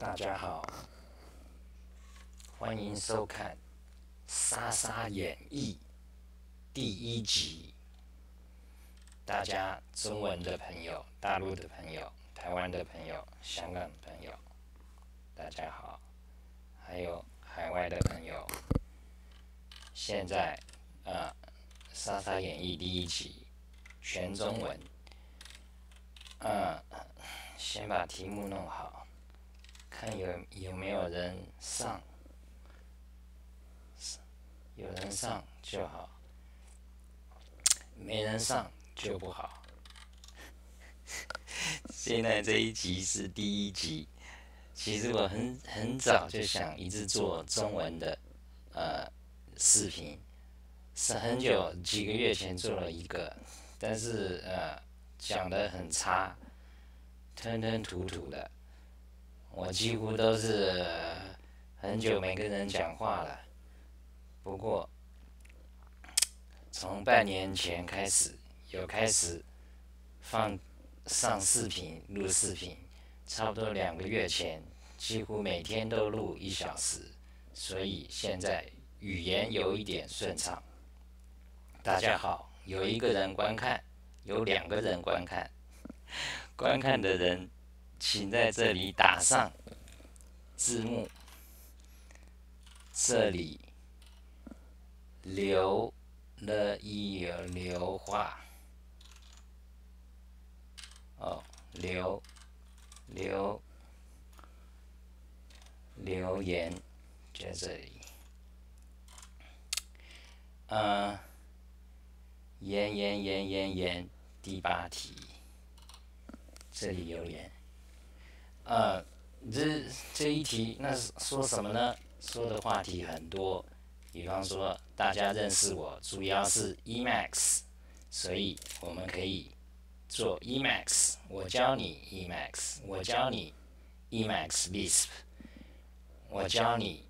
大家好，欢迎收看《杀杀演绎》第1集。大家中文的朋友、大陆的朋友、台湾的朋友、香港的朋友，大家好，还有海外的朋友。现在《杀杀演绎》第1集全中文。先把题目弄好，看有没有人上，有人上就好，没人上就不好。现在这一集是第1集，其实我很早就想一直做中文的视频，是很久几个月前做了一个，但是讲得很差，吞吞吐吐的。我几乎都是很久没跟人讲话了。不过从半年前开始，开始上视频、录视频，差不多2个月前，几乎每天都录1小时，所以现在语言有一点顺畅。大家好，有1个人观看，有2个人观看。观看的人，请在这里打上字幕，这里留了一留话，留言在这里。言第8题，这里留言。这一题，那说什么呢？说的话题很多，比方说大家认识我主要是 Emacs， 所以我们可以做 Emacs， 我教你 Emacs， 我教你 Emacs Lisp， 我教你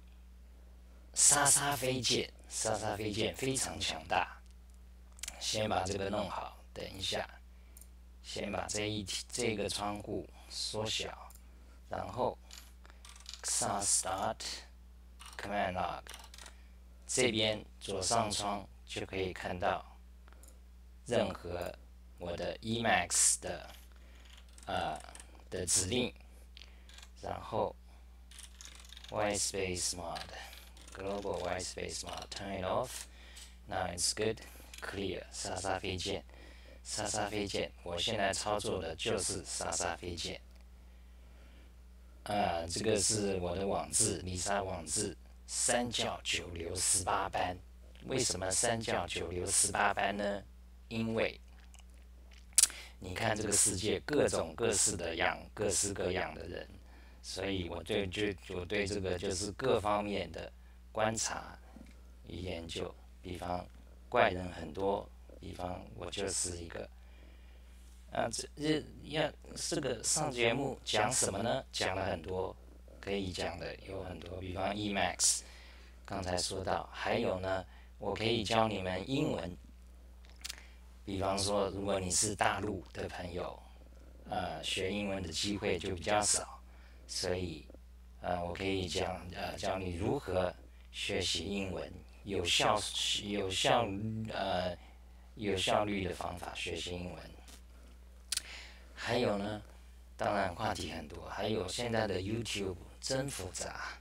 杀杀飞剑，杀杀飞剑非常强大。先把这个弄好，等一下，先把这个窗户缩小，然后 start command log， 这边左上窗就可以看到任何我的 Emacs 的指令，然后 white space mod global white space mod turn it off. Now it's good. Clear 杀杀飞剑，杀杀飞剑，我现在操作的就是杀杀飞剑。这个是我的网志，丽莎网志3教9流18班。为什么3教9流18班呢？因为你看这个世界各种各式的各式各样的人，所以我对这个就是各方面的观察与研究。比方怪人很多，比方我就是一个。这个上节目讲什么呢？讲了很多，可以讲的有很多，比方 Emacs， 刚才说到，还有呢，我可以教你们英文。比方说，如果你是大陆的朋友，学英文的机会就比较少，所以我可以教你如何学习英文，有效率的方法学习英文。还有呢，当然话题很多，还有现在的 YouTube 真复杂，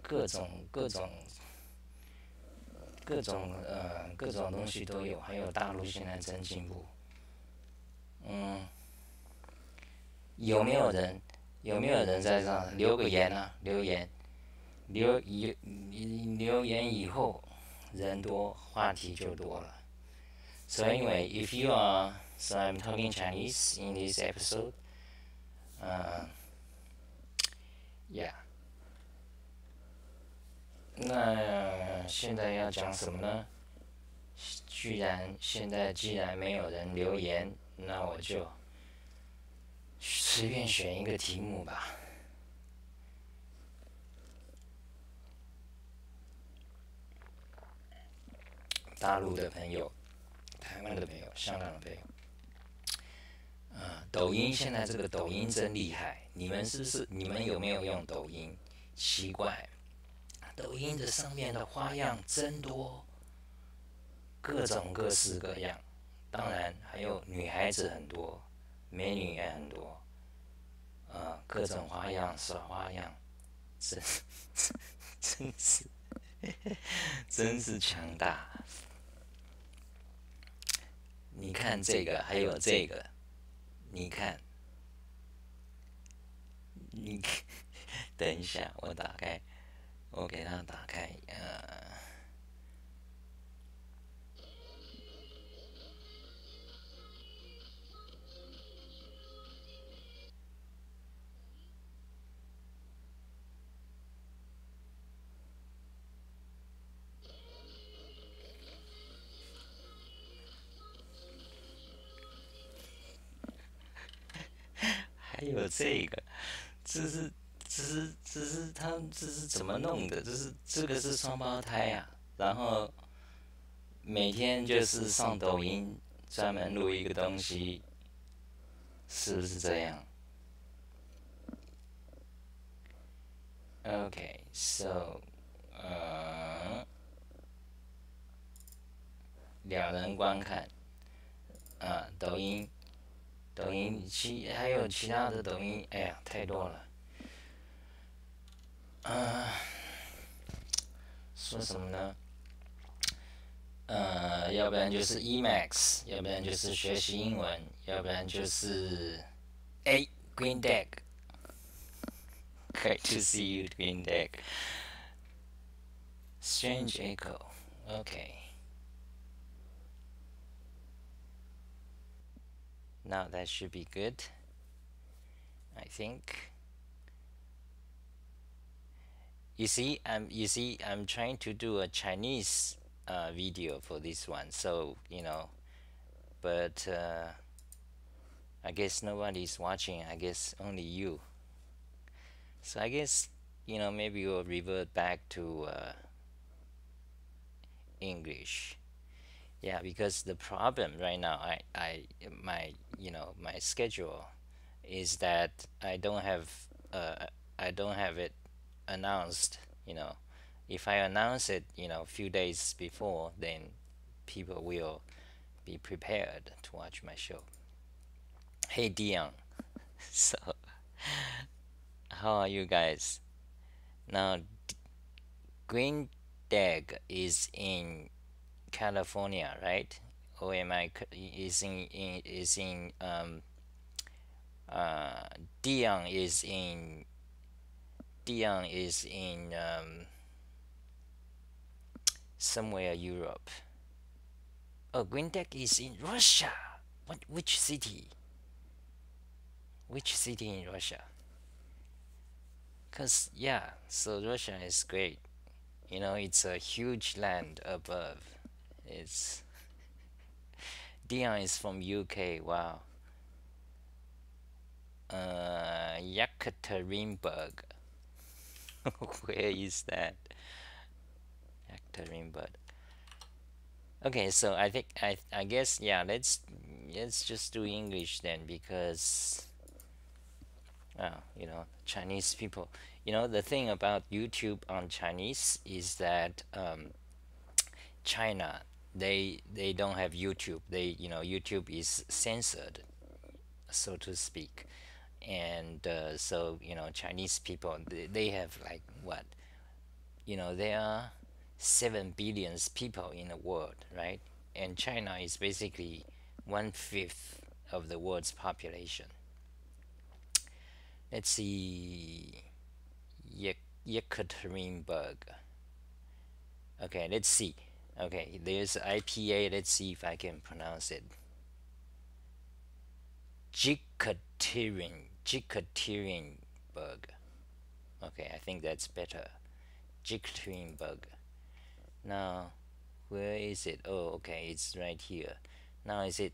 各种东西都有，还有大陆现在真进步。有没有人在上留个言啊？留言以后人多，话题就多了。So anyway, so I'm talking Chinese in this episode. Yeah. 那现在要讲什么呢？现在既然没有人留言，那我就随便选一个题目吧。大陆的朋友、台湾的朋友、香港的朋友，抖音现在这个抖音真厉害，你们是不是？你们有没有用抖音？奇怪，抖音的上面的花样真多，各种各式各样。当然还有女孩子很多，美女也很多，各种花样耍花样，真真是真是强大。你看这个，还有这个，你看，你等一下，我打开，我给它打开，还有这个，这是这是怎么弄的？这个是双胞胎啊，然后每天就是上抖音专门录一个东西，是不是这样？OK，so，两人观看，抖音，还有其他的抖音，哎呀，太多了。说什么呢？要不然就是 Emacs，要不然就是学习英文，要不然就是Green Deck。Great to see you, Green Deck. Strange echo. Okay. Now that should be good, I think. I'm trying to do a Chinese video for this one, so but I guess nobody's watching. I guess only you. So I guess maybe we'll revert back to English. Yeah, because the problem right now, my schedule is that I don't have it announced. If I announce it, a few days before, then people will be prepared to watch my show. Hey Dion, so how are you guys? Now, Green Dag is in California, right? Or am I Dion is in somewhere Europe. Oh, Green Deck is in Russia. Which city? Which city in Russia? Cause yeah, so Russia is great. It's a huge land above. It's Dion is from UK. Wow. Yekaterinburg. Where is that? Yekaterinburg. Okay, so I guess yeah. Let's just do English then, because Chinese people. The thing about YouTube on Chinese is that China, they don't have YouTube. YouTube is censored, so to speak, and so Chinese people, they have like what, there are 7 billion people in the world, right? And China is basically 1/5 of the world's population. Let's see, Yekaterinburg. Okay, let's see. Okay, there's IPA. Let's see if I can pronounce it. Jekaterinburg. Okay, I think that's better. Jekaterinburg. Now, where is it? Oh, okay, it's right here. Now, is it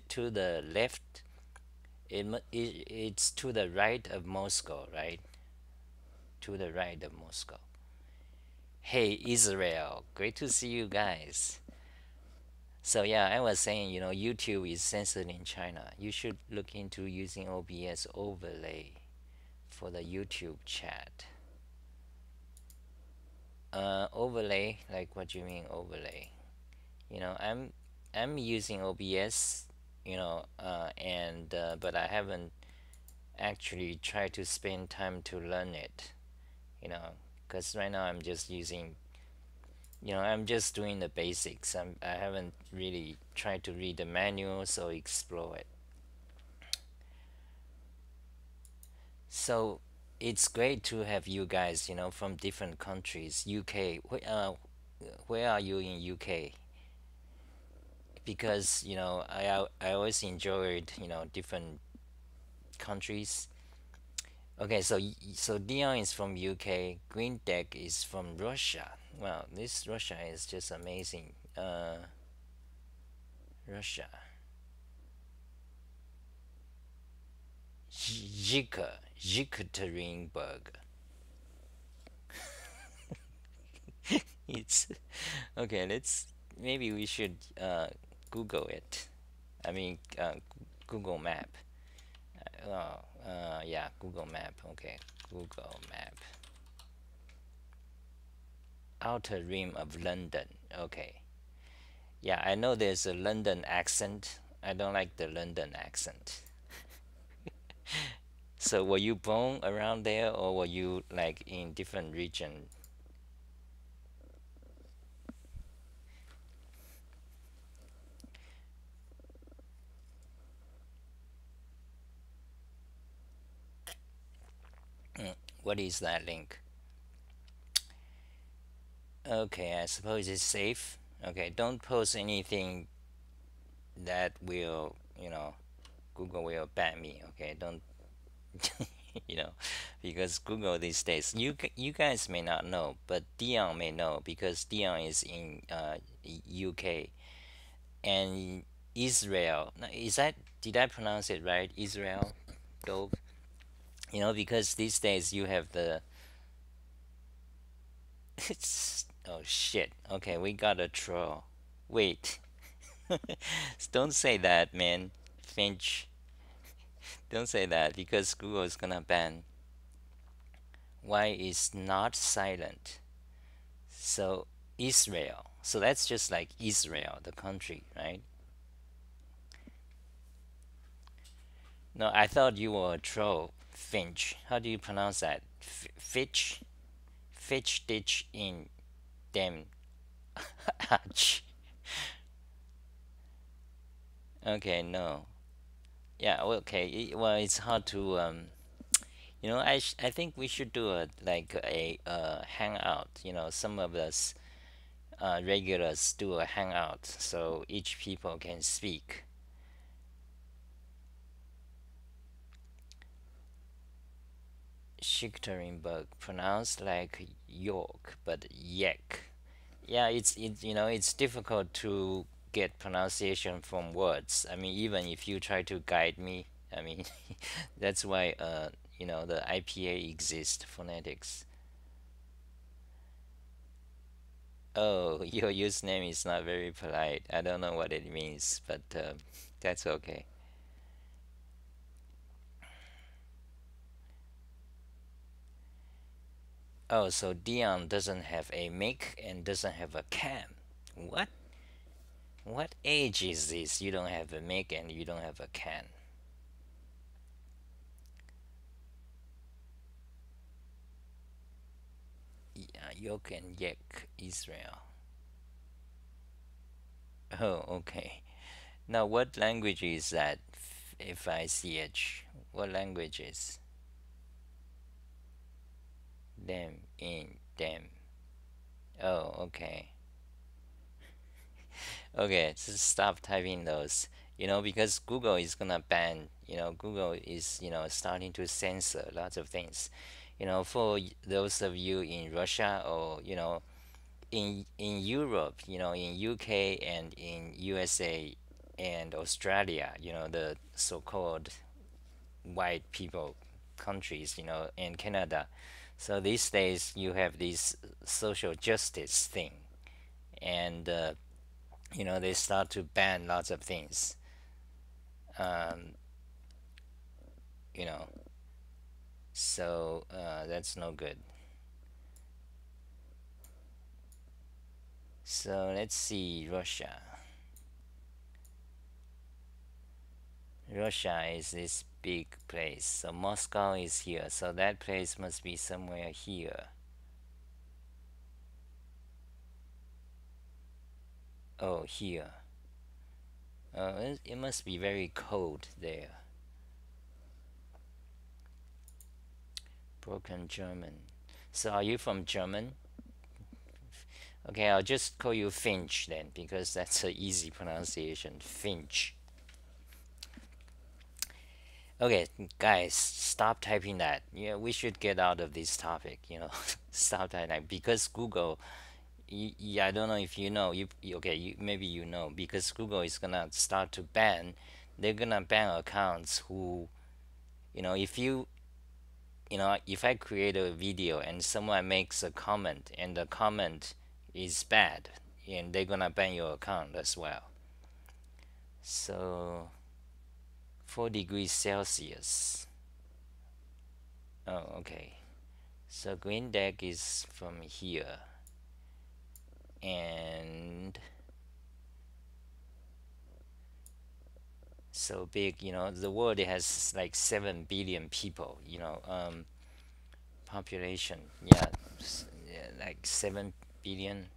to the left? It's to the right of Moscow, right? To the right of Moscow. Hey, Israel, great to see you guys. So yeah, I was saying, YouTube is censored in China. You should look into using OBS overlay for the YouTube chat. Overlay, like what you mean overlay? I'm using OBS, and but I haven't actually tried to spend time to learn it, because right now I'm just doing the basics. I haven't really tried to read the manuals or explore it. So it's great to have you guys, from different countries. UK, where are you in UK? Because I always enjoyed different countries. Okay, so Dion is from UK. Green Deck is from Russia. Wow, this Russia is just amazing. Russia. Jekaterinburg. It's okay. Let's maybe we should Google it. I mean, Google Map. Yeah, Google Map. Okay, Google Map. Outer rim of London. Okay. Yeah, I know there's a London accent. I don't like the London accent. So were you born around there or were you like in different region? What is that link? Okay, I suppose it's safe. Okay, don't post anything that will, Google will ban me. Okay, don't, you know, because Google these days, you guys may not know, but Dion may know because Dion is in UK and Israel. Now, did I pronounce it right? Israel, Dove. Because these days you have the it's oh shit. Okay, we got a troll. Wait. Don't say that, man. Finch. Don't say that because Google is gonna ban. Why is not silent? So Israel. So that's just like Israel, the country, right? No, I thought you were a troll. Finch. How do you pronounce that? Fitch? Fitch ditch in them. Ouch. Okay, no. Yeah, well, okay. Well, it's hard to I think we should do a like a hangout. Some of us regulars do a hangout so each people can speak. Schichterinburg, pronounced like York, but Yek. Yeah, it's difficult to get pronunciation from words. I mean, even if you try to guide me, I mean, that's why the IPA exists, phonetics. Oh, your username is not very polite. I don't know what it means, but that's okay. Oh, so Dion doesn't have a mic and doesn't have a cam. What? What age is this? You don't have a mic and you don't have a cam. Yeah, Yok and Yek, Israel. Oh, okay. Now, what language is that? FICH. What language is? Them, in, them. Oh, okay. Okay, just stop typing those. Because Google is gonna ban, Google is, starting to censor lots of things. For those of you in Russia or, in Europe, in UK and in USA and Australia, the so-called white people countries, and Canada. So these days you have this social justice thing, and they start to ban lots of things. Um, you know, so that's no good. So let's see, Russia. Russia is this big place. So Moscow is here. So that place must be somewhere here. Oh, here. It must be very cold there. Broken German. So are you from German? Okay, I'll just call you Finch then, because that's an easy pronunciation. Finch. Okay, guys, stop typing that. Yeah, we should get out of this topic. Stop typing that because Google. Yeah, I don't know if you know. Okay? Maybe you know because Google is gonna start to ban. They're gonna ban accounts who, if if I create a video and someone makes a comment and the comment is bad, and they're gonna ban your account as well. So 4 degrees Celsius. Oh, okay. So green deck is from here, and so big. The world has like 7 billion people. Population. Yeah, yeah, like 7 billion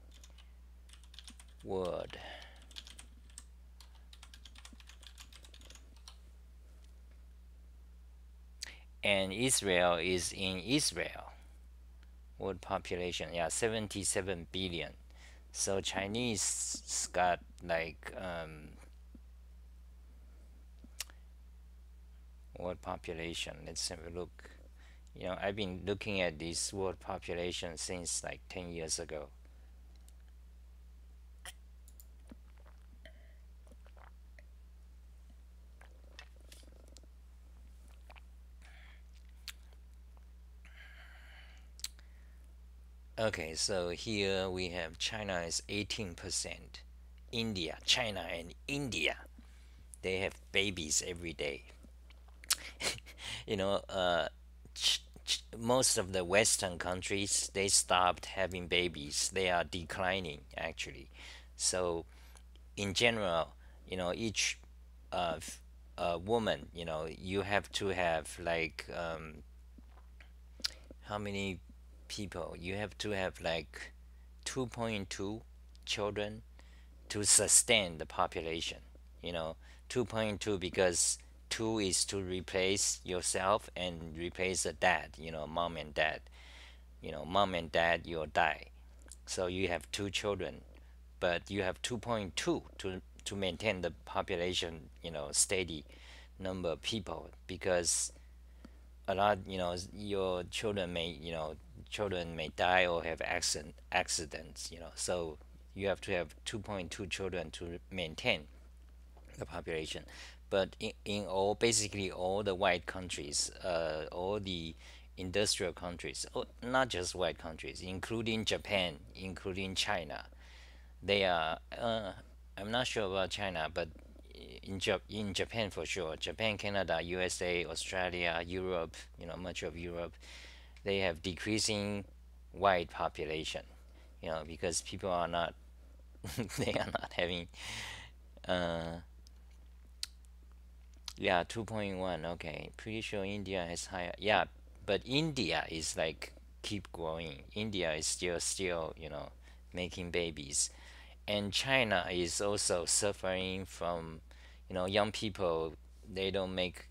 world. And Israel is in Israel. World population, yeah, 77 billion. So Chinese got like world population. Let's have a look. I've been looking at this world population since like 10 years ago. Okay, so here we have China is 18%. China and India, they have babies every day. you know, uh, Most of the Western countries, they stopped having babies. They are declining actually. So in general, each woman, you have to have like how many people? You have to have like 2.2 children to sustain the population. You know, 2.2 because 2 is to replace yourself and replace the dad, mom and dad. Mom and dad, you'll die. So you have 2 children, but you have 2.2 to maintain the population, steady number of people because a lot, your children may die or have accidents, so you have to have 2.2 children to maintain the population. But in all, basically all the white countries, all the industrial countries, not just white countries, including Japan, including China, they are. I'm not sure about China, but in Japan for sure. Japan, Canada, USA, Australia, Europe. Much of Europe, they have decreasing white population. Because people are not they are not having uh, yeah, 2.1. Okay, pretty sure India has higher. Yeah, but India is like keep growing. India is still making babies, and China is also suffering from young people. They don't make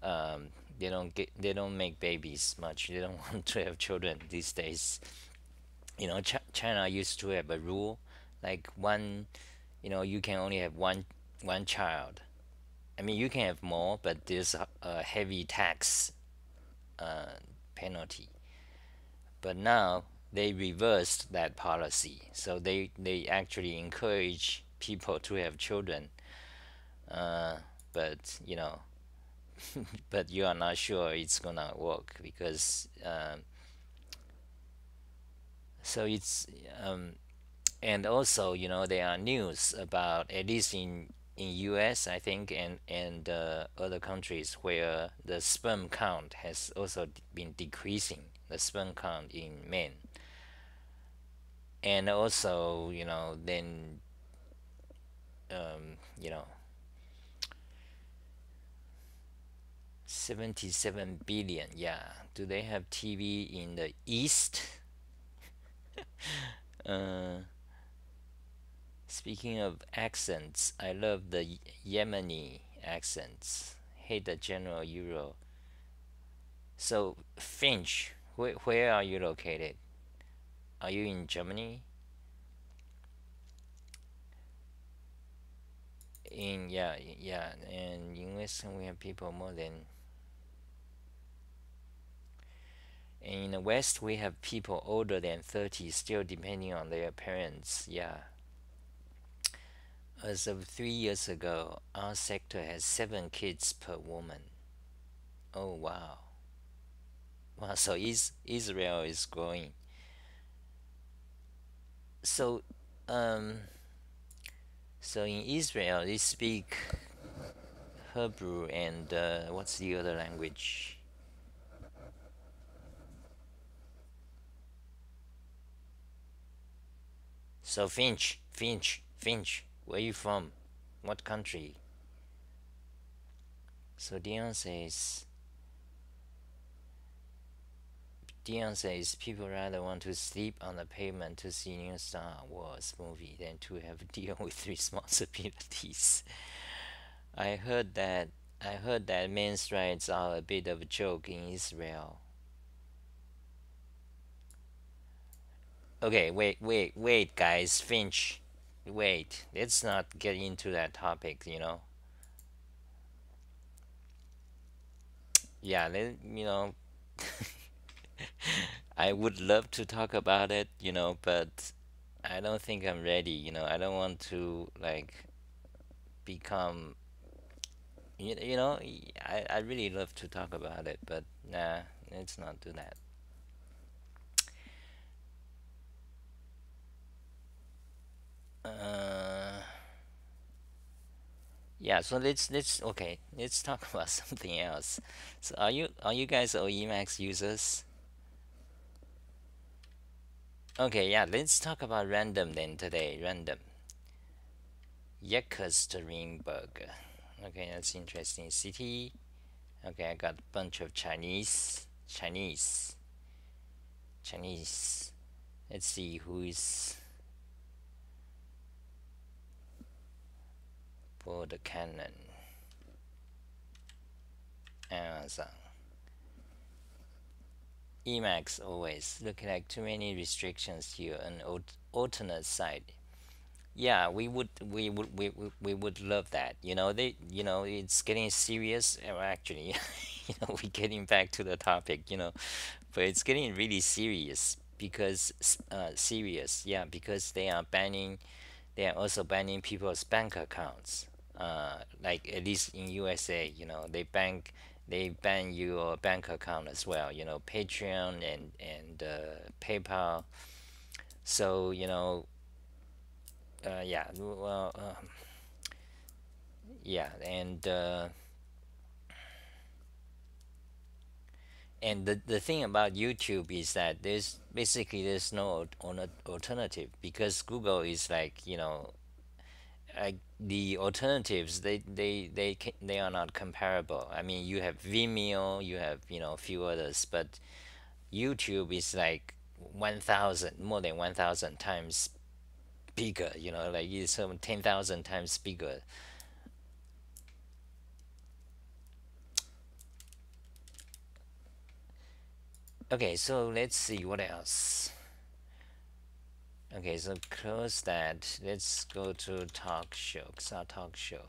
um, they don't make babies much. They don't want to have children these days. China used to have a rule like one. You can only have one child. I mean, you can have more, but there's a heavy tax uh, penalty. But now they reversed that policy, so they actually encourage people to have children. Uh, but but you are not sure it's gonna work because so it's And also, there are news about, at least in US, I think, and other countries, where the sperm count has also been decreasing, the sperm count in men. And also, then um, you know 77 billion. Yeah, do they have TV in the East? uh, Speaking of accents, I love the Yemeni accents. Hate the general Euro. So, Finch, where are you located? Are you in Germany? Yeah, and in Western we have people more than. And in the West we have people older than 30, still depending on their parents. Yeah. As of 3 years ago, our sector has 7 kids per woman. Oh wow. Wow, so Israel is growing. So, um, so in Israel, they speak Hebrew and what's the other language? So Finch, where you from? What country? So Dion says people rather want to sleep on the pavement to see new Star Wars movie than to have to deal with responsibilities. I heard that men's rights are a bit of a joke in Israel. Okay, wait, guys, Finch, wait. Let's not get into that topic. Yeah, I would love to talk about it, but I don't think I'm ready. I don't want to like become. I really love to talk about it, but nah, let's not do that. Uh, yeah. So let's okay. Let's talk about something else. So are you guys OEMax users? Okay. Yeah. Let's talk about random then today. Random. Yekaterinburg. Okay, that's interesting city. Okay, I got a bunch of Chinese. Let's see who is for the Canon. Amazon. Emacs always looking like too many restrictions here. An alternate site. Yeah, we would love that. It's getting serious. Actually, we're getting back to the topic. But it's getting really serious because serious. Yeah, because they are also banning people's bank accounts. Like at least in USA, they ban your bank account as well. Patreon and PayPal. So yeah, well, yeah, and the thing about YouTube is that there's no alternative, because Google is like, the alternatives, they are not comparable. I mean, you have Vimeo, you have a few others, but YouTube is like 1,000, more than 1,000 times bigger. Like it's some 10,000 times bigger. Okay, so let's see what else. Okay, so close that. Let's go to talk show. Our talk show.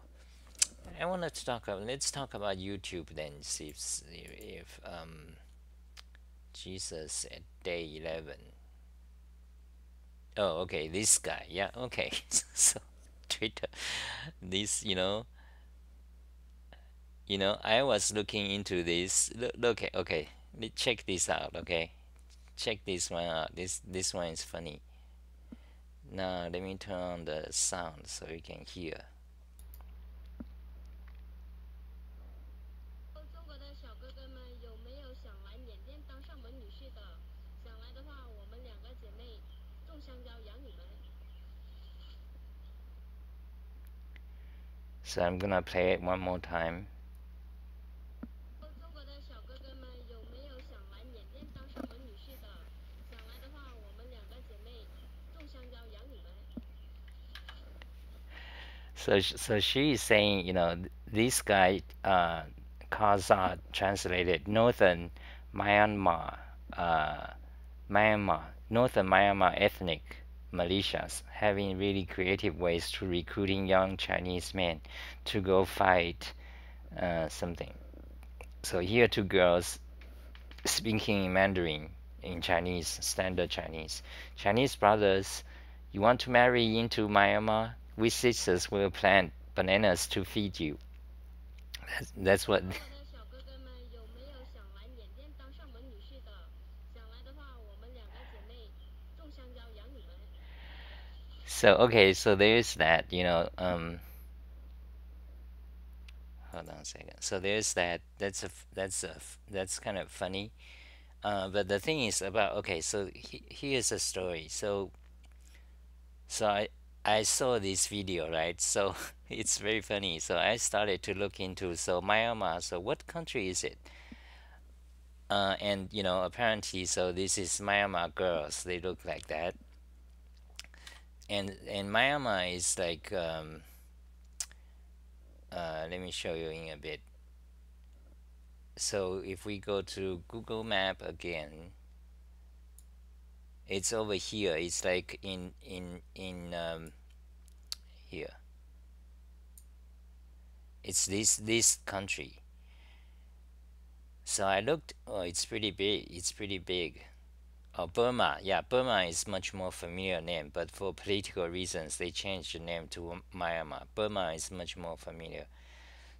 I wanted to talk about. Let's talk about YouTube then. See if Jesus at day 11. Oh, okay, this guy. Yeah, okay. So Twitter, this I was looking into this. Look, okay, check this out. Okay, check this one out. This one is funny. Now let me turn on the sound so you can hear. 中国的小哥哥们有没有想来缅甸当上门女婿的？想来的话，我们两个姐妹种香蕉养你们。 So I'm gonna play it one more time. 中国的小哥哥们有没有想来缅甸当上门女婿的？想来的话，我们两个姐妹种香蕉养你们。 So she is saying, this guy, Kazakh translated Northern Myanmar, Northern Myanmar ethnic militias having really creative ways to recruiting young Chinese men to go fight something. So here two girls speaking in Mandarin, in Chinese, standard Chinese. Chinese brothers, you want to marry into Myanmar? We sisters will plant bananas to feed you. That's what. 中国的小哥哥们有没有想来缅甸当上门女婿的？想来的话，我们两个姐妹种香蕉养你们。 So okay, so there's that, hold on a second. So there's that. That's kind of funny. But the thing is about, okay. So here's a story. So I saw this video, right? So it's very funny. So I started to look into, so Myanmar. So what country is it? And apparently, so this is Myanmar girls. They look like that. And Myanmar is like, let me show you in a bit. So if we go to Google Map again, it's over here. It's like in here. It's this country. So I looked. Oh, it's pretty big. It's pretty big. Oh, Burma. Yeah, Burma is much more familiar name, but for political reasons, they changed the name to Myanmar. Burma is much more familiar.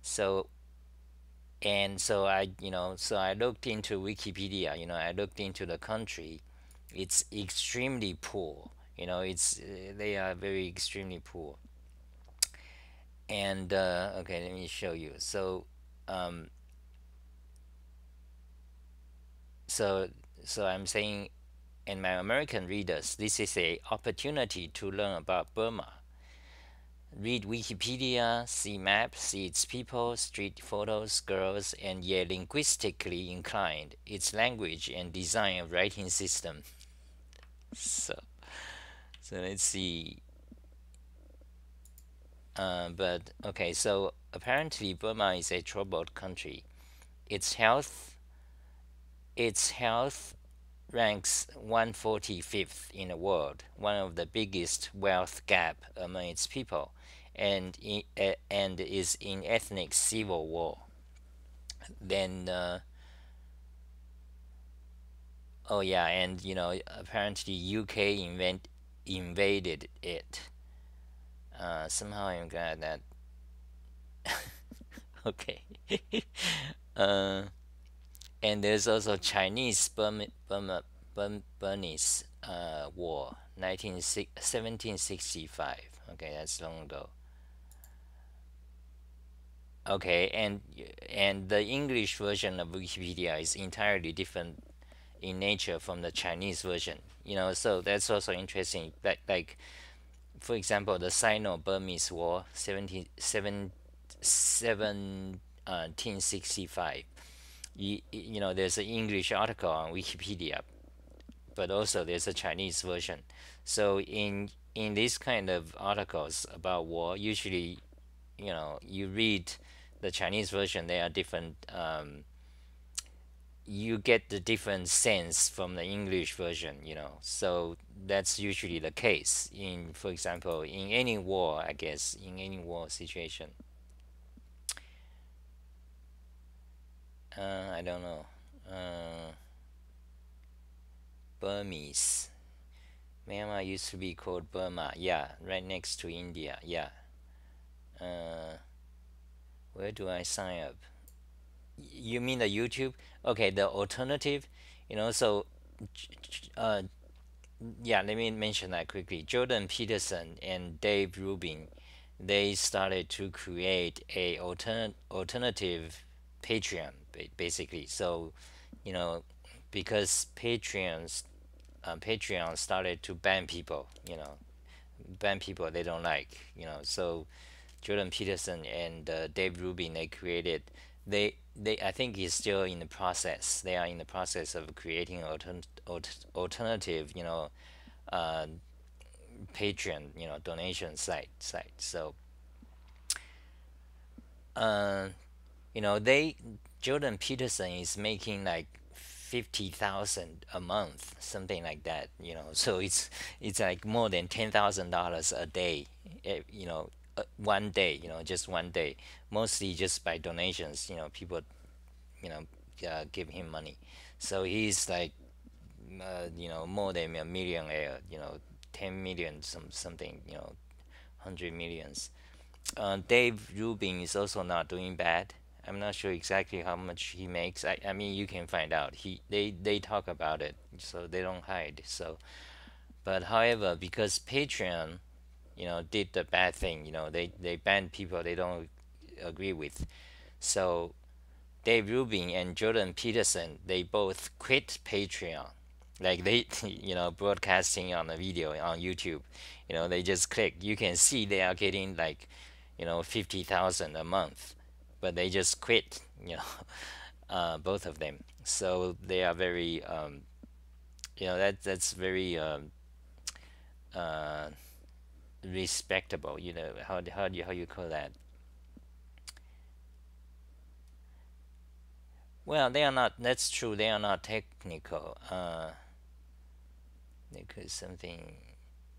So, and so so I looked into Wikipedia. I looked into the country. It's extremely poor. It's they are very extremely poor. And okay, let me show you. So, so I'm saying, and my American readers, this is a opportunity to learn about Burma. Read Wikipedia, see maps, see its people, street photos, girls, and yet linguistically inclined, its language and design of writing system. So let's see. But okay, so apparently Burma is a troubled country. Its health ranks 145th in the world, one of the biggest wealth gap among its people, and is in ethnic civil war. Then oh yeah, and apparently UK invaded it. Somehow I'm glad that. Okay. And there's also Chinese Burmese war, 1765. Okay, that's long ago. Okay, and the English version of Wikipedia is entirely different in nature from the Chinese version. So that's also interesting. Like for example, the Sino-Burmese War, 1765. There's an English article on Wikipedia, but also there's a Chinese version. So in these kind of articles about war, usually, you read the Chinese version. They are different. You get the different sense from the English version. So that's usually the case for example, in any war, I guess, in any war situation. I don't know. Burmese. Myanmar used to be called Burma. Yeah, right next to India. Yeah. Where do I sign up? You mean the YouTube? Okay, the alternative. So yeah, let me mention that quickly. Jordan Peterson and Dave Rubin, they started to create a alternative Patreon, basically. So, you know, because Patreon started to ban people, ban people they don't like, So Jordan Peterson and Dave Rubin, they created, they I think he's still in the process. They are in the process of creating an alternative, uh, Patreon, donation site. So, uh, they Jordan Peterson is making like 50,000 a month, something like that. So it's like more than $10,000 a day. 1 day. Just 1 day, mostly just by donations. People, you know, give him money. So he's like, more than a millionaire. 10 million, something. 100 millions. Dave Rubin is also not doing bad. I'm not sure exactly how much he makes. I mean, you can find out. They talk about it, so they don't hide. So, but however, because Patreon, did the bad thing. They banned people they don't agree with. So Dave Rubin and Jordan Peterson, they both quit Patreon. Like they, broadcasting on a video on YouTube. They just click. You can see they are getting like, 50,000 a month, but they just quit. Both of them. So they are very, that's very uh, respectable. How you call that? Well, they are not. That's true. They are not technical. They could something.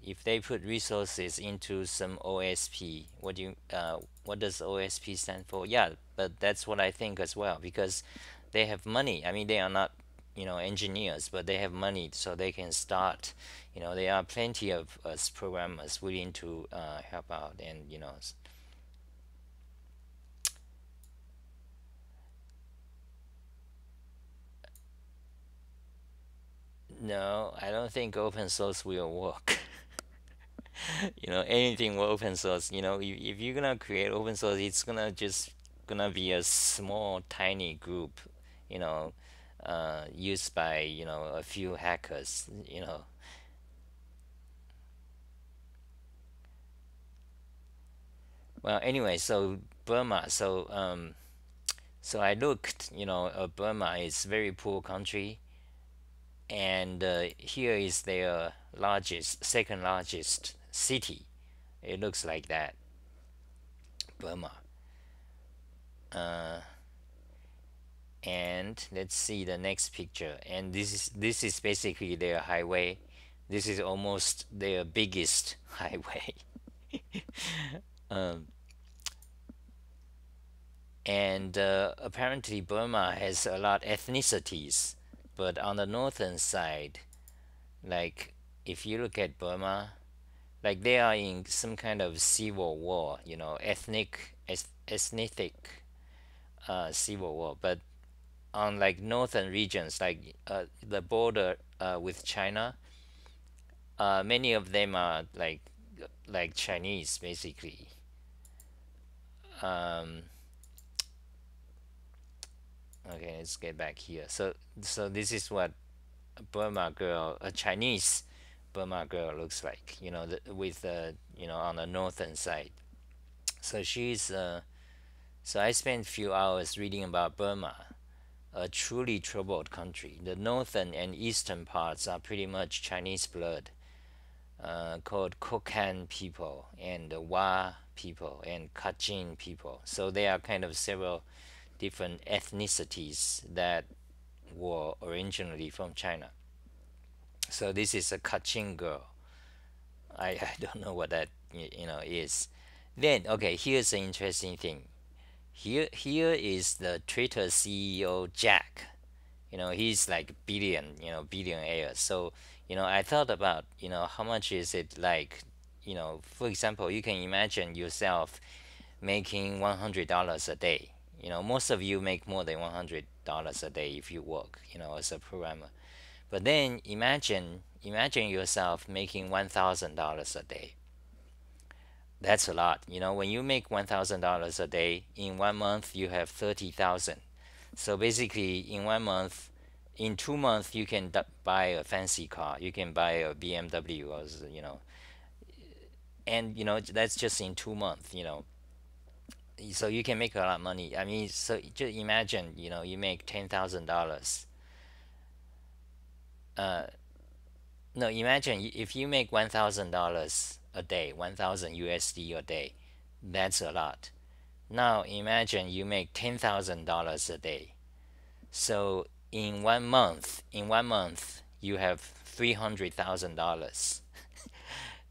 If they put resources into some OSP, what does OSP stand for? Yeah, but that's what I think as well, because they have money. I mean, they are not, engineers, but they have money, so they can start. There are plenty of us programmers willing to help out, and no, I don't think open source will work. Anything with open source, if you're gonna create open source, it's gonna be a small tiny group, you know used by, a few hackers. Well, anyway, so Burma. So I looked, Burma is very poor country, and here is their second largest city. It looks like that, Burma. Uh, and let's see the next picture. And this is basically their highway. This is almost their biggest highway. um, and apparently Burma has a lot ethnicities, but on the northern side, like if you look at Burma, like they are in some kind of civil war, ethnic civil war. But on like northern regions, like the border with China, many of them are like Chinese, basically. Um, okay, let's get back here. So this is what a Chinese Burma girl looks like. With on the northern side. So so I spent a few hours reading about Burma, a truly troubled country. The northern and eastern parts are pretty much Chinese blood, called Kokhan people and the Wa people and Kachin people. So they are kind of several different ethnicities that were originally from China. So this is a Kachin girl. I don't know what that is. Then okay, here's the interesting thing. Here is the Twitter CEO Jack. He's like billionaire. So I thought about how much is it like, for example, you can imagine yourself making $100 a day. Most of you make more than $100 a day if you work, as a programmer. But then imagine imagine yourself making $1,000 a day. That's a lot. When you make $1,000 a day, in 1 month you have 30,000. So basically, in 2 months, you can buy a fancy car. You can buy a BMW, or and that's just in 2 months. So you can make a lot of money. I mean, so just imagine, you make $10,000. No, imagine if you make $1,000 a day, 1,000 USD a day. That's a lot. Now imagine you make $10,000 a day. So in 1 month, you have $300,000.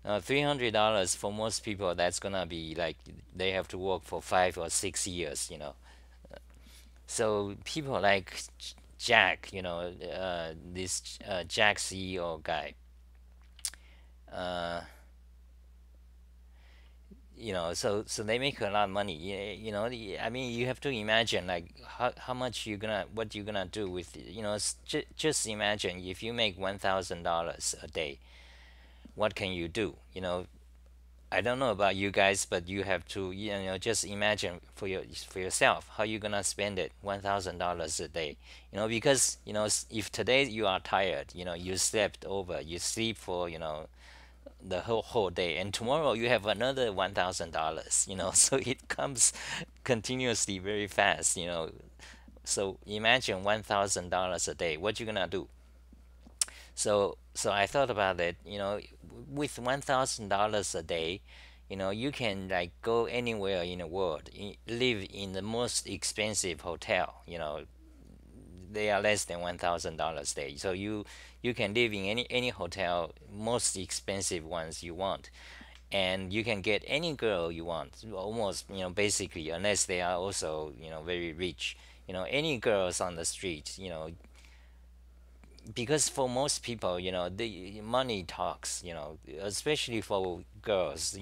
$300 for most people, that's gonna be like they have to work for 5 or 6 years. So people like Jack, this Jack CEO guy, so they make a lot of money. I mean, you have to imagine like how much what you're gonna do with it. Just imagine if you make $1,000 a day, what can you do? I don't know about you guys, but you have to, just imagine for yourself how you're gonna spend it, $1,000 a day. Because if today you are tired, you slept over, you sleep for the whole day, and tomorrow you have another $1,000. So it comes continuously very fast. So imagine $1,000 a day. What you gonna do? So I thought about it. With $1,000 a day, you can like go anywhere in the world, live in the most expensive hotel. They are less than $1,000 a day. So you can live in any hotel, most expensive ones you want, and you can get any girl you want, almost basically, unless they are also very rich. Any girls on the street. Because for most people, the money talks. Especially for girls.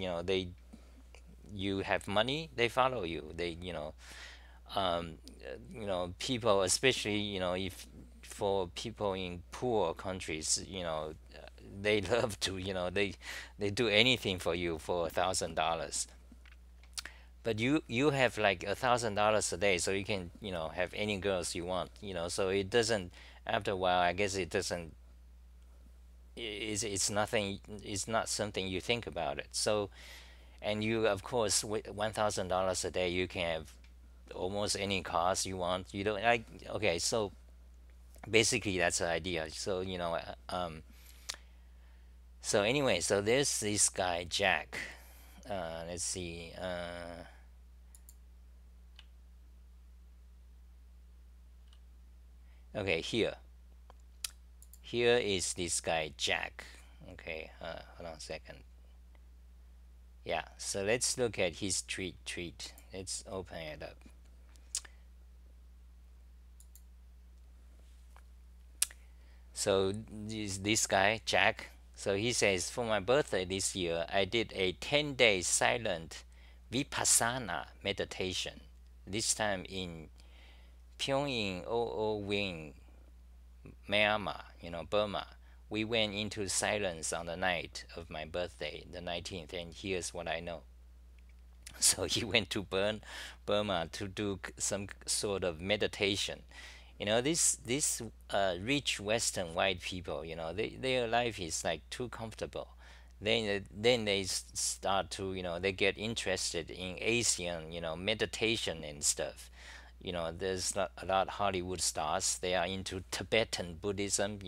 You have money, they follow you. People, especially if for people in poor countries, they love to, they do anything for you for $1,000. But you have like $1,000 a day, so you can have any girls you want. So it doesn't. After a while, I guess it doesn't. It's nothing. It's not something you think about it. So, and you of course with $1,000 a day, you can have almost any cars you want. You don't like. Okay, so basically that's the idea. So so anyway, so there's this guy Jack. Let's see. Okay, here is this guy Jack. Okay, hold on a second. Yeah, so let's look at his tweet. Let's open it up. So this guy Jack, so he says, for my birthday this year, I did a 10-day silent vipassana meditation, this time in Pyongyang Wing, Myanmar, Burma. We went into silence on the night of my birthday, the 19th, and here's what I know. So he went to Burma to do some sort of meditation. This rich Western white people, their life is like too comfortable. Then they start to, they get interested in Asian, meditation and stuff. There's not a lot of Hollywood stars. They are into Tibetan Buddhism.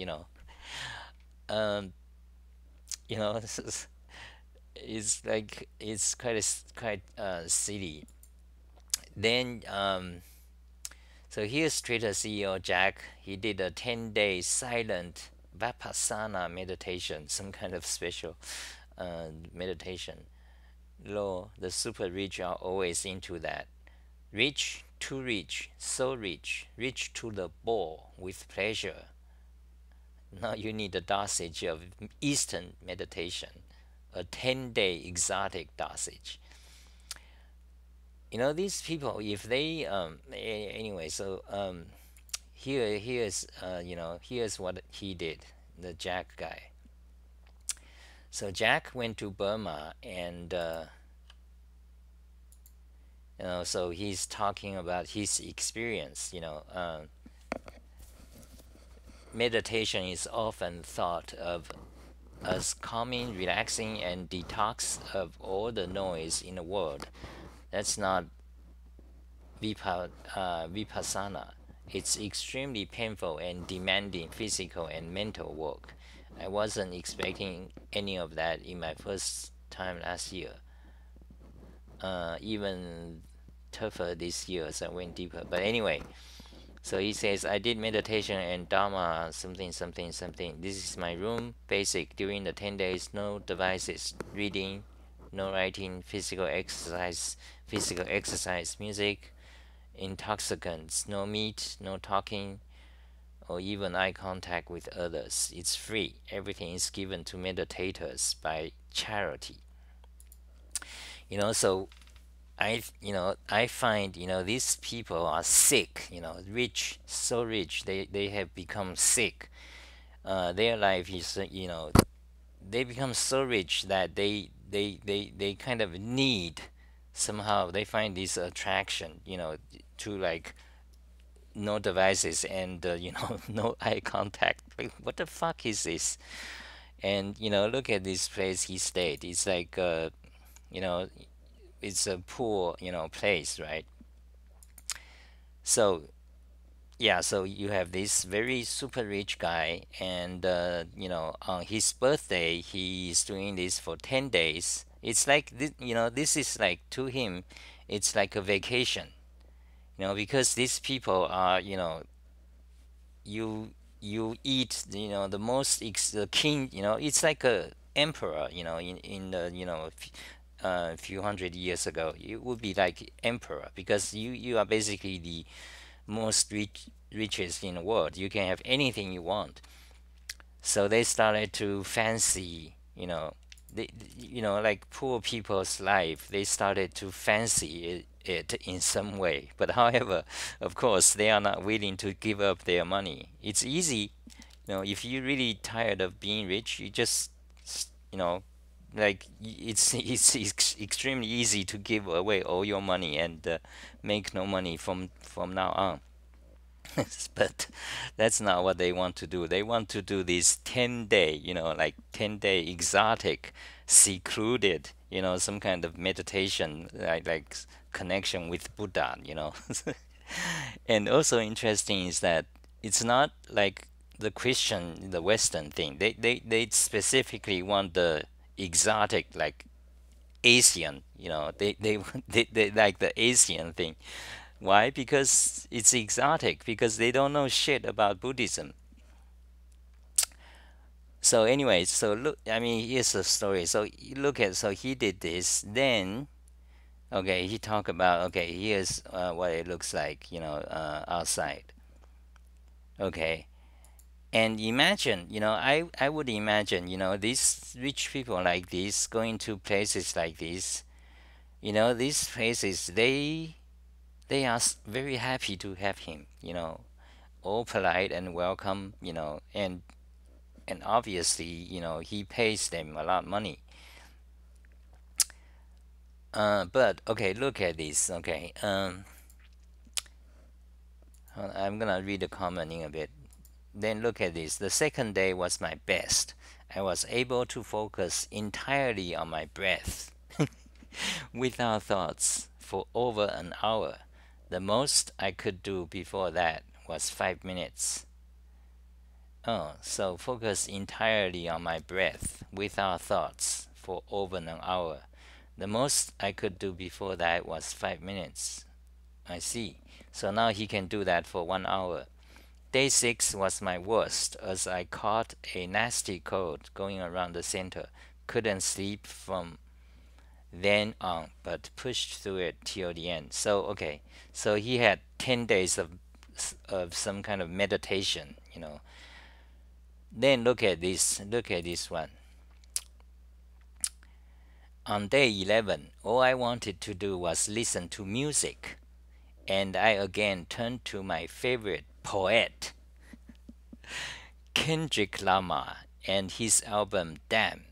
It's like it's quite silly. Then so here's Twitter CEO Jack. He did a 10-day silent vipassana meditation, some kind of special meditation. The super rich are always into that. Rich, too rich, so rich, rich to the bore with pleasure. Now you need a dosage of Eastern meditation, a 10-day exotic dosage. These people, if they anyway, so here's what he did, the Jack guy. So Jack went to Burma, and so he's talking about his experience. Meditation is often thought of as calming, relaxing, and detox of all the noise in the world. That's not vipassana. It's extremely painful and demanding physical and mental work. I wasn't expecting any of that in my first time last year. Even tougher this year as I went deeper. But anyway, so he says, I did meditation and Dharma something something something. This is my room, basic. During the 10 days, no devices, reading, no writing, physical exercise, music, intoxicants, no meat, no talking, or even eye contact with others. It's free. Everything is given to meditators by charity. So I find these people are sick. Rich, so rich they have become sick. Their life is they become so rich that they kind of need, somehow they find this attraction to like no devices and no eye contact. Like, what the fuck is this? And look at this place he stayed. It's like you know it's a poor place, right? So yeah, so you have this very super rich guy, and on his birthday he is doing this for 10 days. It's like this is like, to him, it's like a vacation, because these people are, you eat the most the king, it's like a emperor, in the a few hundred years ago. You would be like emperor, because you are basically the most richest in the world. You can have anything you want. So they started to fancy, like poor people's life. They started to fancy it in some way. But however, of course, they are not willing to give up their money. It's easy, if you're really tired of being rich, you just, you know, like it's extremely easy to give away all your money and make no money from now on. But that's not what they want to do. They want to do this 10-day, like 10-day exotic, secluded, some kind of meditation, like connection with Buddha. And also interesting is that it's not like the Christian, the Western thing. They specifically want the exotic, like Asian, they like the Asian thing. Why? Because it's exotic, because they don't know shit about Buddhism. So anyway, so look, I mean, here's the story. So you look at, so he did this, then, okay, he talked about, okay, here's what it looks like, outside. Okay. And imagine, I would imagine, these rich people like this going to places like this, these places, they are very happy to have him, all polite and welcome, and obviously, he pays them a lot of money. But okay, look at this. Okay, I'm gonna read the comment in a bit. Then look at this. The second day was my best. I was able to focus entirely on my breath without thoughts for over an hour. The most I could do before that was 5 minutes. Oh, so focus entirely on my breath without thoughts for over an hour. The most I could do before that was 5 minutes. I see. So now he can do that for 1 hour. Day 6 was my worst, as I caught a nasty cold going around the center. Couldn't sleep from then on, but pushed through it till the end. So okay, so he had 10 days of some kind of meditation, Then look at this one. On day 11, all I wanted to do was listen to music, and I again turned to my favorite poet, Kendrick Lamar, and his album Damn.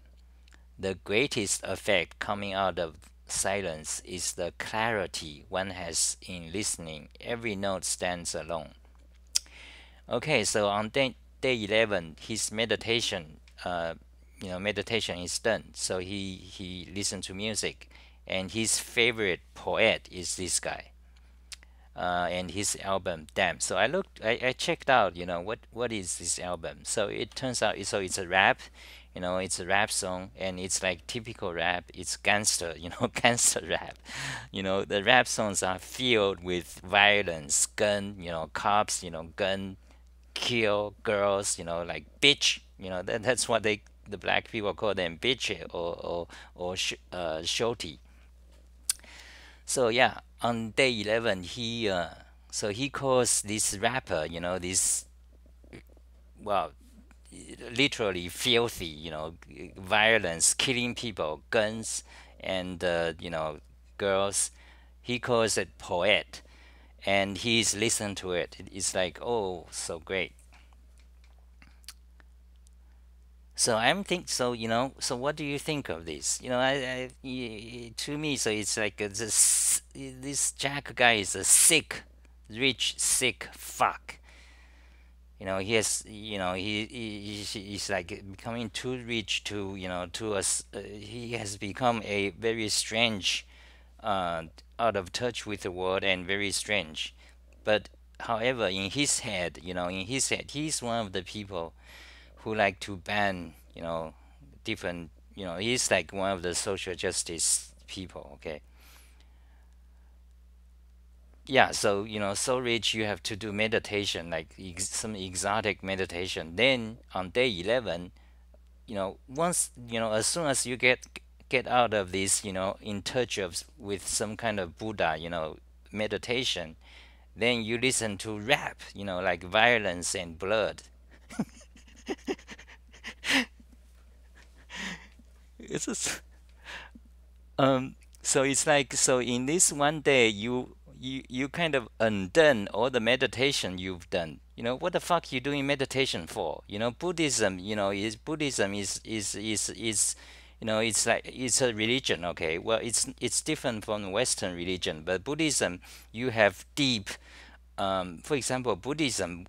the greatest effect coming out of silence is the clarity one has in listening. Every note stands alone. Okay, so on day 11, his meditation, meditation is done. So he listened to music, and his favorite poet is this guy, and his album. Damn. So I checked out, what is this album? So it turns out, it's a rap, it's a rap song, and it's like typical rap. It's gangster, gangster rap. The rap songs are filled with violence, gun, cops, gun, kill girls, like bitch. That's what the black people call them, bitch, or shorty. So yeah, on day 11, he calls this rapper, this, well, literally filthy, violence, killing people, guns, and girls. He calls it poet, and he's listened to it. It's like, oh, so great. So so what do you think of this? To me, so it's like this Jack guy is a sick, rich, sick fuck. He has, he's like becoming too rich to, to us. He has become a very strange, out of touch with the world, and very strange. But however, in his head, he's one of the people who like to ban, different, he's like one of the social justice people, okay? Yeah, so, so rich you have to do meditation, like some exotic meditation. Then on day 11, once, as soon as you get out of this, in touch with some kind of Buddha, meditation, then you listen to rap, like violence and blood. It's just, so it's like, so in this one day, you kind of undone all the meditation you've done. What the fuck you doing meditation for? Buddhism, is it's like it's a religion. Okay, well, it's different from Western religion, but Buddhism, you have deep, for example, Buddhism,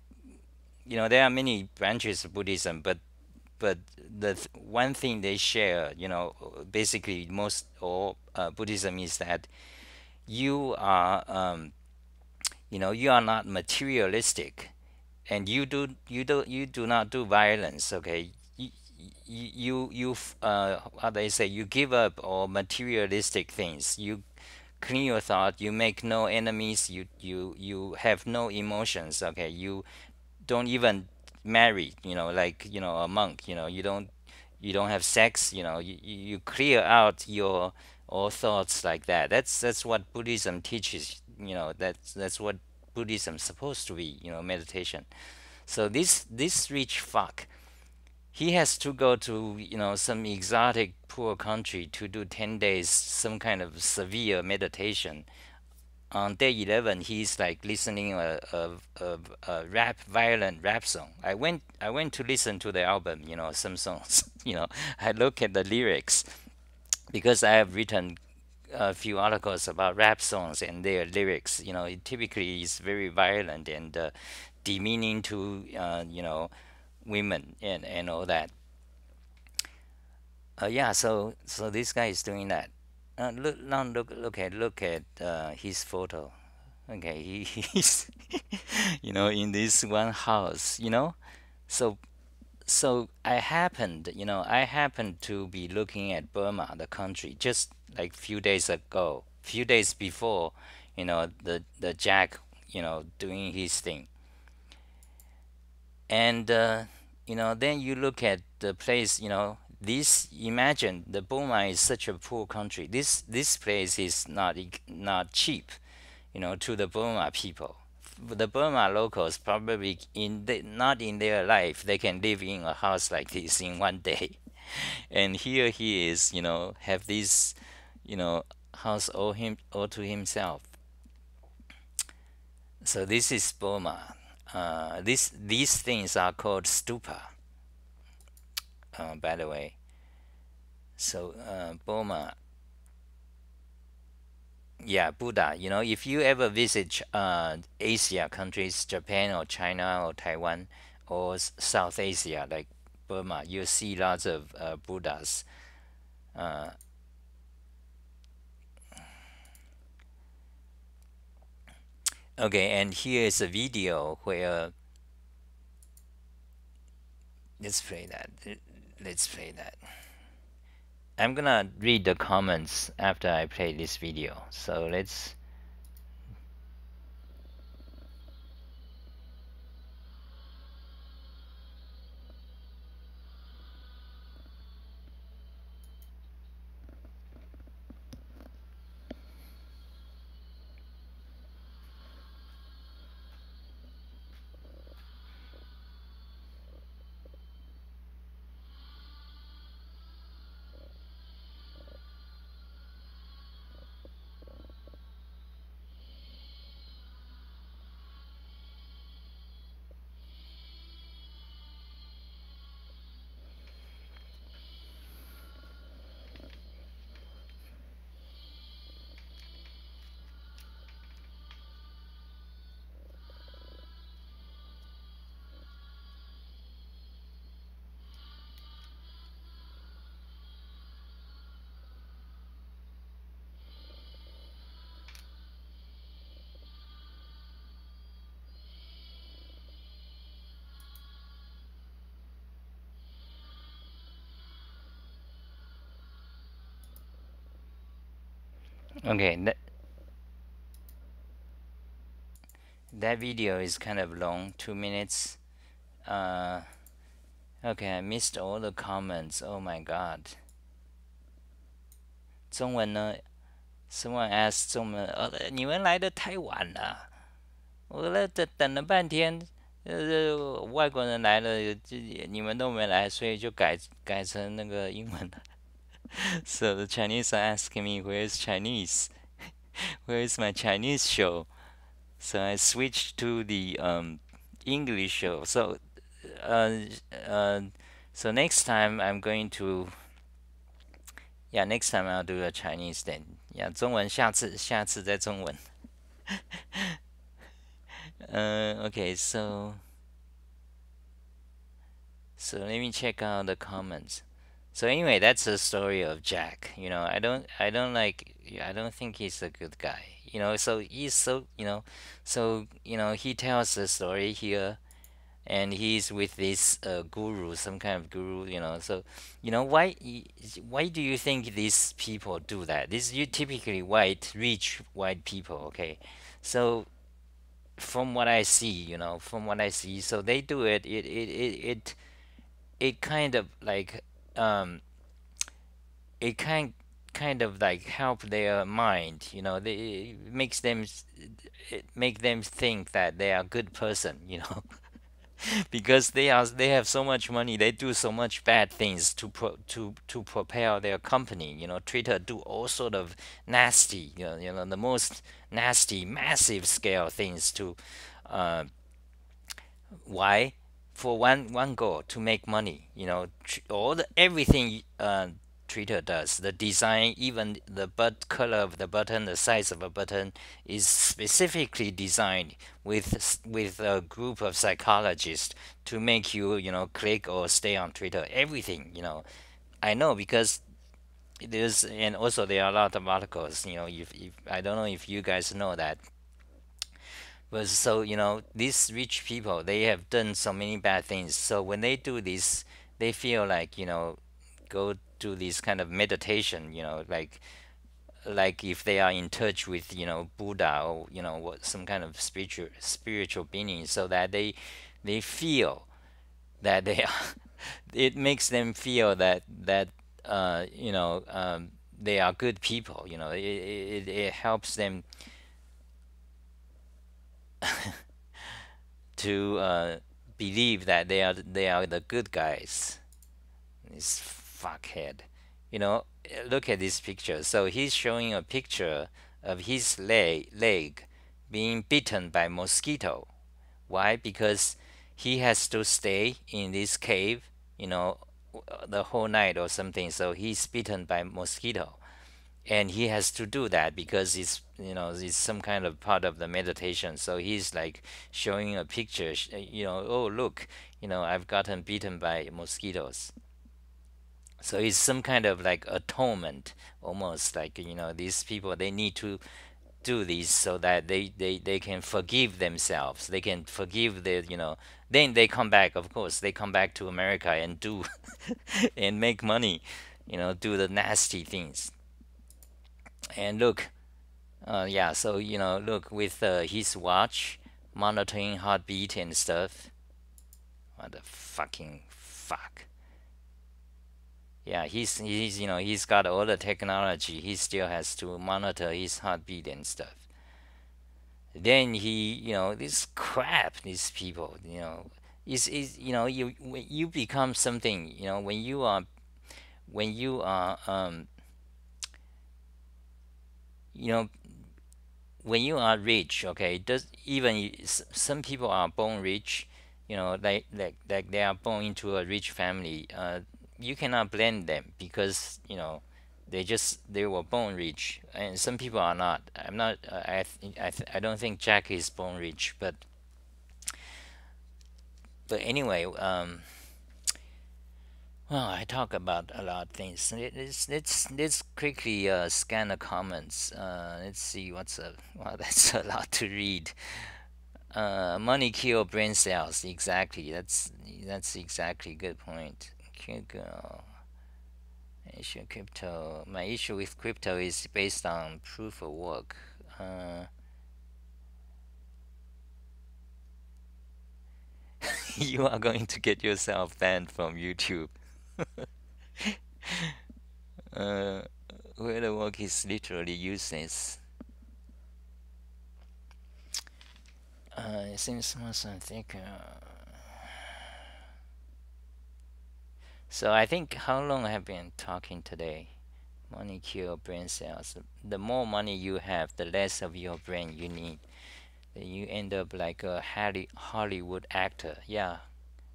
there are many branches of Buddhism, but one thing they share, basically most all Buddhism, is that you are, you are not materialistic, and you do not do violence. Okay, how they say, you give up all materialistic things. You clean your thought. You make no enemies. You have no emotions. Okay, you don't even marry, like, a monk. You don't have sex. You clear out your all thoughts like that. That's what Buddhism teaches. That's what Buddhism supposed to be. Meditation. So this rich fuck, he has to go to, some exotic poor country to do 10 days some kind of severe meditation. On day 11, he's like listening a violent rap song. I went to listen to the album, some songs. I look at the lyrics, because I have written a few articles about rap songs and their lyrics. It typically is very violent and demeaning to, women, and all that. Yeah, so this guy is doing that. Look at his photo. Okay, he's in this one house. So I happened to be looking at Burma, the country, just like few days ago, few days before, the Jack, doing his thing. And then you look at the place. Imagine the Burma is such a poor country. This place is not cheap, to the Burma people. The Burma locals probably not in their life they can live in a house like this in one day, and here he is, have this, house all to himself. So this is Burma. These things are called stupa. By the way. So Burma, yeah, Buddha. If you ever visit Asia countries, Japan or China or Taiwan or South Asia like Burma, you'll see lots of Buddhas. Uh, okay, and here is a video where let's play that. Let's play that. I'm gonna read the comments after I play this video. So let's. Okay, that video is kind of long, 2 minutes. Okay, I missed all the comments. Oh my god. 中文呢？Someone asked 中文，你们来的太晚了，我等了半天，外国人来了，你们都没来，所以就改成那个英文了。So the Chinese are asking me, where's Chinese? Where's my Chinese show? So I switched to the English show. Uh, uh, so next time I'm going to, yeah, next time I'll do a Chinese then. Yeah, 中文下次再中文。Okay, so let me check out the comments. So anyway, that's the story of Jack. I don't think he's a good guy. So he's he tells the story here, and he's with this guru, some kind of guru. So why do you think these people do that? These you typically rich white people. Okay, so from what I see, so they do it. It kind of like um it kind of like help their mind. It makes them make them think that they are a good person. Because they have so much money, they do so much bad things to propel their company. Twitter do all sort of nasty, the most nasty, massive scale things to why? For one goal, to make money. Everything Twitter does, the design, even the color of the button, the size of a button, is specifically designed with a group of psychologists to make you click or stay on Twitter. Everything. I know because and also there are a lot of articles. If I don't know if you guys know that. But so these rich people, they have done so many bad things. So when they do this, they feel like go do this kind of meditation. Like if they are in touch with Buddha or what some kind of spiritual being, so that they feel that they are. It makes them feel that they are good people. It helps them to believe that they are the good guys. This fuckhead. Look at this picture. So he's showing a picture of his leg being bitten by mosquito. Why? Because he has to stay in this cave, the whole night or something. So he's bitten by mosquito, and he has to do that because it's some kind of part of the meditation. So he's like showing a picture, oh look, I've gotten bitten by mosquitoes. So it's some kind of like atonement, almost like these people, they need to do this so that they can forgive themselves. They can forgive then they come back, of course, they come back to America and do and make money, do the nasty things. And look, yeah, so look, with his watch monitoring heartbeat and stuff. What the fucking fuck. Yeah, he's got all the technology. He still has to monitor his heartbeat and stuff. Then this crap, these people, is you become something, when you are you know when you are rich, okay, does even some people are born rich, like they are born into a rich family. You cannot blame them because they were born rich, and some people are not. I'm not. I don't think Jack is born rich, but anyway, well, I talk about a lot of things. Let's quickly scan the comments. Let's see what's up. Wow, that's a lot to read. Money kill brain cells. Exactly. That's exactly a good point. Go. Issue crypto. My issue with crypto is based on proof of work. You are going to get yourself banned from YouTube. Where the work is literally useless. It seems more something. So I think how long I have been talking today? Money kill brain cells. The more money you have, the less of your brain you need. Then you end up like a Hollywood actor. Yeah,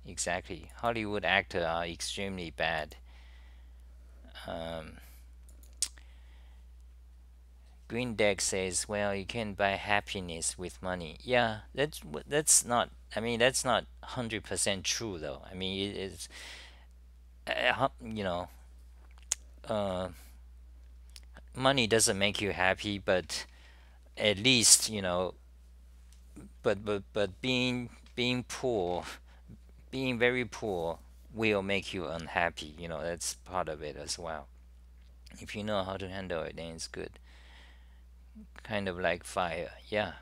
exactly. Hollywood actors are extremely bad. Green Deck says, "Well, you can buy happiness with money." Yeah, that's not. I mean, that's not 100% true though. I mean, it's money doesn't make you happy, but at least but being poor, being very poor will make you unhappy. That's part of it as well. If you know how to handle it, then it's good. Kind of like fire. Yeah.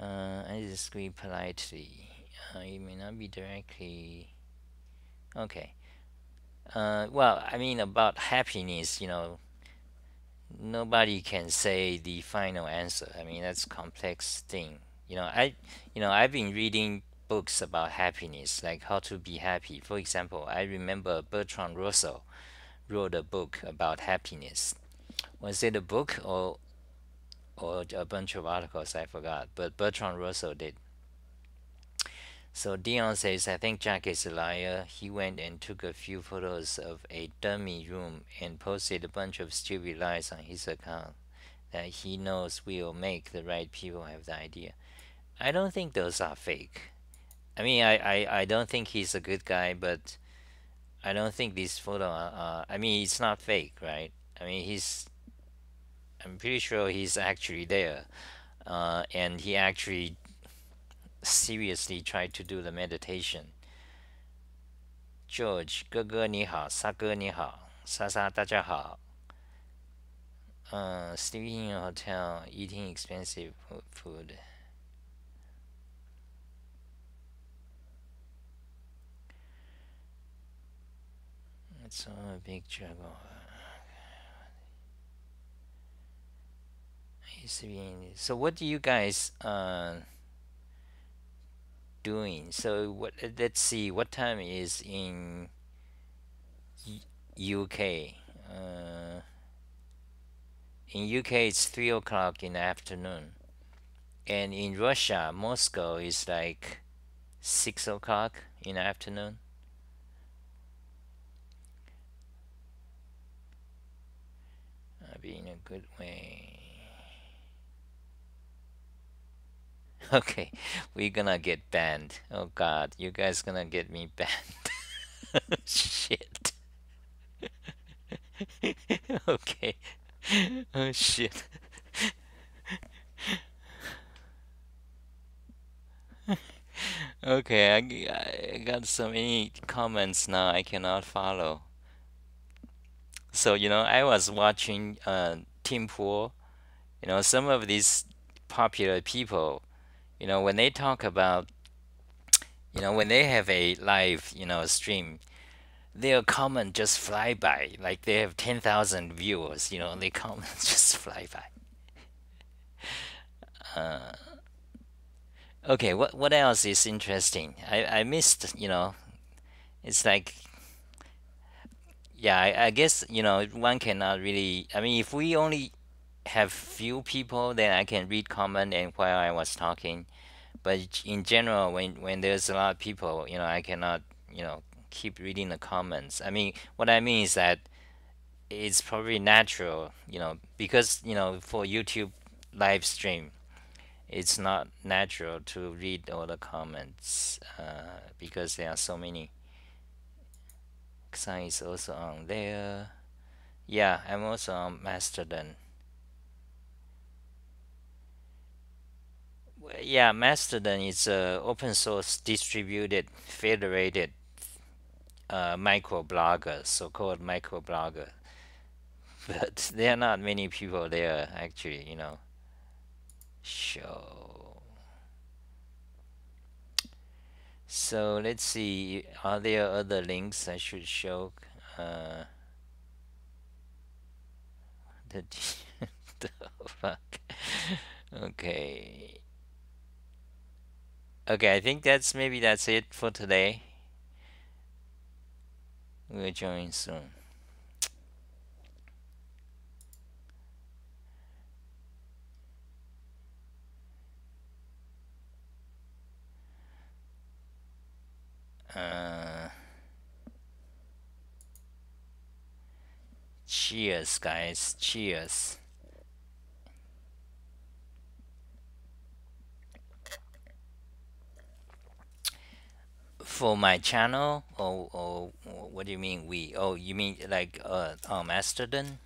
I disagree politely. You may not be directly. Okay. Well, I mean about happiness, nobody can say the final answer. I mean that's complex thing. I've been reading books about happiness, like how to be happy. For example, I remember Bertrand Russell wrote a book about happiness. Was it a book or a bunch of articles? I forgot, but Bertrand Russell did. So Dion says, I think Jack is a liar. He went and took a few photos of a dummy room and posted a bunch of stupid lies on his account that he knows will make the right people have the idea. I don't think those are fake. I mean, I don't think he's a good guy, but I don't think these photos are, I mean, it's not fake, right? I mean, I'm pretty sure he's actually there. And he actually seriously tried to do the meditation. George, 哥哥你好，沙哥你好，莎莎大家好。Sleeping in a hotel, eating expensive food. It's all a big juggle. So what do you guys doing? So let's see, what time is in UK? In UK it's 3 o'clock in the afternoon, and in Russia, Moscow is like 6 o'clock in the afternoon. be in a good way. Okay, we're gonna get banned. Oh God, you guys gonna get me banned. Shit. Okay. Oh shit. Okay, I got so many comments now I cannot follow. So, I was watching Tim Pool. Some of these popular people, when they talk about, when they have a live, stream, their comment just fly by. Like they have 10,000 viewers, they comment just fly by. Okay, what else is interesting? I missed, it's like, yeah, I guess, one cannot really, I mean, if we only have few people, then I can read comment and while I was talking. But in general, when there's a lot of people, I cannot, keep reading the comments. I mean, what I mean is that it's probably natural, because, for YouTube live stream, it's not natural to read all the comments because there are so many. Xan is also on there. Yeah, I'm also on Mastodon. Yeah, Mastodon is a open source distributed federated microblogger, so-called microblogger. But there are not many people there actually, show. So let's see, are there other links I should show? The the fuck. Okay. Okay, I think that's it for today. We'll join soon. Cheers, guys. Cheers. For my channel, or what do you mean we? Oh, you mean like Mastodon?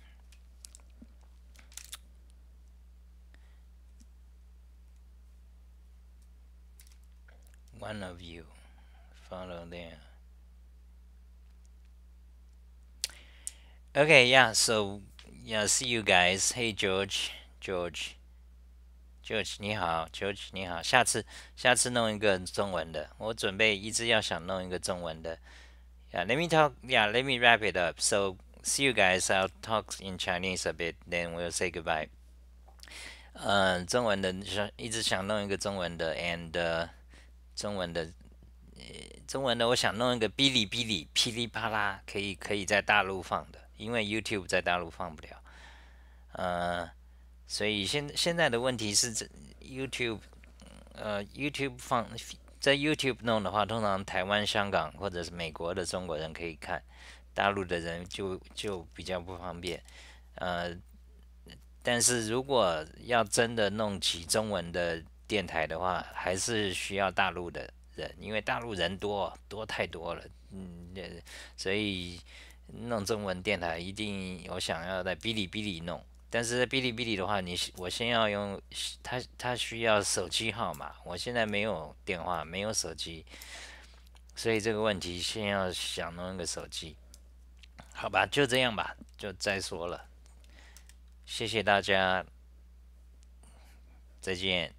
One of you follow there. Okay, yeah. So yeah, see you guys. Hey George, 你好，George 你好，下次弄一个中文的，我准备一直要想弄一个中文的。Yeah, let me talk. Yeah, let me wrap it up. So see you guys. I'll talk in Chinese a bit, then we'll say goodbye. 中文的一直想弄一个中文的，and 中文的我想弄一个哔哩哔哩噼里啪啦，可以在大陆放的，因为 YouTube 在大陆放不了。所以现在的问题是YouTube YouTube 在 YouTube 弄的话，通常台湾、香港或者是美国的中国人可以看，大陆的人就比较不方便。但是如果要真的弄起中文的电台的话，还是需要大陆的人，因为大陆人太多了，所以弄中文电台一定我想要在哔哩哔哩弄。但是在哔哩哔哩的话，我先要用它需要手机号码，我现在没有电话，没有手机，所以这个问题先要想弄一个手机。好吧，就这样吧，就再说了。谢谢大家，再见。